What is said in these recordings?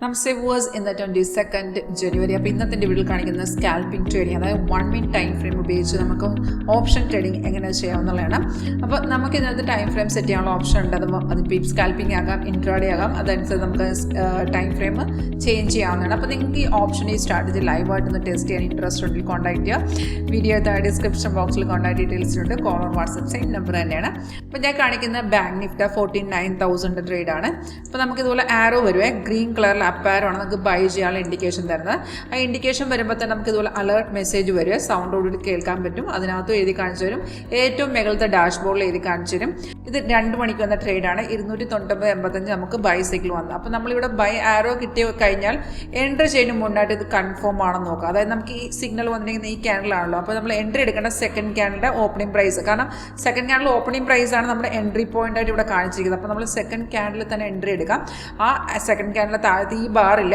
നമസ്തേ viewers, ഇന്ന് 22 ജനുവരി. അപ്പോൾ ഇന്നത്തെ വീഡിയോയിൽ കാണിക്കുന്ന സ്കാൽപ്പിംഗ് ട്രേഡിംഗ്, അതായത് 1 മിനിറ്റ് ടൈം ഫ്രെയിം ഉപയോഗിച്ച് നമുക്ക് ഓപ്ഷൻ ട്രേഡിംഗ് എങ്ങനെ ചെയ്യാമെന്നുള്ളതാണ്. അപ്പോൾ നമുക്ക് ഇതിനകത്ത് ടൈം ഫ്രെയിം സെറ്റ് ചെയ്യാനുള്ള ഓപ്ഷൻ ഉണ്ട്. അതിപ്പോൾ സ്കാൽപ്പിംഗ് ആകാം, ഇൻട്രാഡേ ആകാം, അതനുസരിച്ച് നമുക്ക് ടൈം ഫ്രെയിം ചേഞ്ച് ചെയ്യാവുന്നതാണ്. അപ്പോൾ നിങ്ങൾക്ക് ഈ ഓപ്ഷൻ, ഈ സ്ട്രാറ്റജി ലൈവായിട്ടൊന്ന് ടെസ്റ്റ് ചെയ്യാൻ ഇൻട്രസ്റ്റ് ഉണ്ടെങ്കിൽ കോൺടാക്ട് ചെയ്യുക. വീഡിയോ ഡിസ്ക്രിപ്ഷൻ ബോക്സിൽ കോൺടാക്ട് ഡീറ്റെയിൽസിലുണ്ട്. Call or WhatsApp same number തന്നെയാണ്. അപ്പോൾ ഞാൻ കാണിക്കുന്ന ബാങ്ക് നിഫ്റ്റി 49,000 ട്രേഡാണ്. അപ്പോൾ നമുക്കിതുപോലെ ആരോ വരുവേ, ഗ്രീൻ കളറിൽ അപ്പാരാണ് നമുക്ക് ബൈ ചെയ്യാനുള്ള ഇൻഡിക്കേഷൻ തരുന്നത്. ആ ഇൻഡിക്കേഷൻ വരുമ്പോൾ തന്നെ നമുക്ക് ഇതുപോലെ അലേർട്ട് മെസ്സേജ് വരും, സൗണ്ടോടുകൂടി കേൾക്കാൻ പറ്റും. അതിനകത്ത് എഴുതി കാണിച്ചു തരും, ഏറ്റവും മുകളിലത്തെ ഡാഷ്ബോർഡിൽ എഴുതി കാണിച്ചു തരും. ഇത് 2 മണിക്ക് വന്ന ട്രേഡാണ്. 299.85 നമുക്ക് ബൈ സൈക്കിൾ വന്നു. അപ്പോൾ നമ്മളിവിടെ ബൈ ആരോ കിട്ടി കഴിഞ്ഞാൽ എൻട്രി ചെയ്യുന്നതിന് മുന്നായിട്ട് ഇത് കൺഫേം ആണെന്ന് നോക്കുക. അതായത് നമുക്ക് ഈ സിഗ്നൽ വന്നിരിക്കുന്ന ഈ ക്യാൻഡിലാണല്ലോ. അപ്പോൾ നമ്മൾ എൻട്രി എടുക്കേണ്ട സെക്കൻഡ് ക്യാൻഡിലെ ഓപ്പണിംഗ് പ്രൈസ്, കാരണം സെക്കൻഡ് ക്യാൻഡിൽ ഓപ്പണിംഗ് പ്രൈസ് ആണ് നമ്മുടെ എൻട്രി പോയിന്റ് ആയിട്ട് ഇവിടെ കാണിച്ചിരിക്കുന്നത്. അപ്പോൾ നമ്മൾ സെക്കൻഡ് ക്യാൻഡിൽ തന്നെ എൻട്രി എടുക്കാം. ആ സെക്കൻഡ് ക്യാൻഡിലെ താഴത്തെ ഈ ബാറിൽ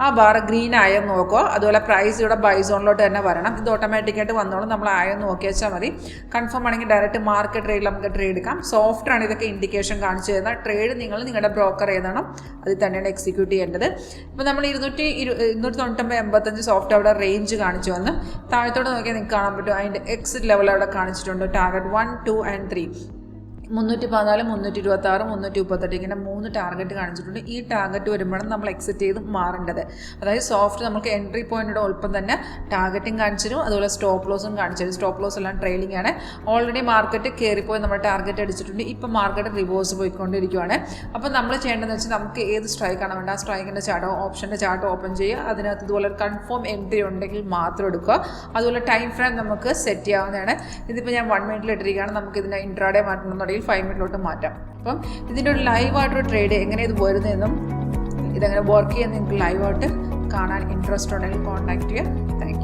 ആ ബാർ ഗ്രീൻ ആയെന്ന് നോക്കുക. അതുപോലെ പ്രൈസ് ഇവിടെ ബൈ സോണിലോട്ട് തന്നെ വരണം. ഇത് ഓട്ടോമാറ്റിക്കായിട്ട് വന്നോളും. നമ്മൾ ആയെന്ന് നോക്കി വെച്ചാൽ മതി. കൺഫേം ആണെങ്കിൽ ഡയറക്റ്റ് മാർക്കറ്റ് ട്രേഡിൽ നമുക്ക് ട്രേഡ് എടുക്കാം. സോഫ്റ്റ് ആണ് ഇതൊക്കെ ഇൻഡിക്കേഷൻ കാണിച്ചു തരുന്ന ട്രേഡ്. നിങ്ങൾ നിങ്ങളുടെ ബ്രോക്കർ ഏതാണ് അതിൽ തന്നെയാണ് എക്സിക്യൂട്ട് ചെയ്യേണ്ടത്. ഇപ്പോൾ നമ്മൾ 299.85 സോഫ്റ്റ് അവിടെ റേഞ്ച് കാണിച്ചു വന്ന് താഴത്തോട്ട് നോക്കിയാൽ നിങ്ങൾക്ക് കാണാൻ പറ്റും. അതിൻ്റെ എക്സിറ്റ് ലെവൽ അവിടെ കാണിച്ചിട്ടുണ്ട്. Target 1, 2 and 3. 314, 326, 338 ഇങ്ങനെ 3 ടാർഗറ്റ് കാണിച്ചിട്ടുണ്ട്. ഈ ടാർഗറ്റ് വരുമ്പോഴാണ് നമ്മൾ എക്സിറ്റ് ചെയ്ത് മാറേണ്ടത്. അതായത് സോഫ്റ്റ് നമുക്ക് എൻട്രി പോയിന്റിൻ്റെ ഒപ്പം തന്നെ ടാർഗറ്റും കാണിച്ചിരും, അതുപോലെ സ്റ്റോപ്പ് ലോസും കാണിച്ചിരും. സ്റ്റോപ്പ് ലോസ് എല്ലാം ട്രെയിലിംഗ് ആണ്. ഓൾറെഡി മാർക്കറ്റ് കയറിപ്പോയി നമ്മൾ ടാർഗറ്റ് അടിച്ചിട്ടുണ്ട്. ഇപ്പം മാർക്കറ്റ് റിവേഴ്സ് പോയിക്കൊണ്ടിരിക്കുകയാണ്. അപ്പോൾ നമ്മൾ ചെയ്യേണ്ടതെന്ന് വെച്ചാൽ നമുക്ക് ഏത് സ്ട്രൈക്കാണ് വേണ്ട ആ സ്ട്രൈക്കിൻ്റെ ചാർട്ടോ ഓപ്ഷൻ്റെ ചാർട്ട് ഓപ്പൺ ചെയ്യുക. അതിനകത്ത് ഇതുപോലെ കൺഫേം എൻട്രി ഉണ്ടെങ്കിൽ മാത്രം എടുക്കുക. അതുപോലെ ടൈം ഫ്രെയിം നമുക്ക് സെറ്റ് ചെയ്യാവുന്നതാണ്. ഇതിപ്പോൾ ഞാൻ 1 മിനിറ്റിൽ ഇട്ടിരിക്കുകയാണ്. നമുക്ക് ഇതിനെ ഇൻട്രാഡേ മാറ്റണമെന്നുണ്ടെങ്കിൽ 5 മിനിറ്റിലോട്ട് മാറ്റാം. അപ്പം ഇതിൻ്റെ ഒരു ലൈവായിട്ടൊരു ട്രേഡ് എങ്ങനെ ഇത് വരുന്നതെന്നും ഇതെങ്ങനെ വർക്ക് ചെയ്യുന്ന നിങ്ങൾക്ക് ലൈവായിട്ട് കാണാൻ ഇൻട്രസ്റ്റ് ഉണ്ടെങ്കിൽ കോൺടാക്ട് ചെയ്യുക. Thank you.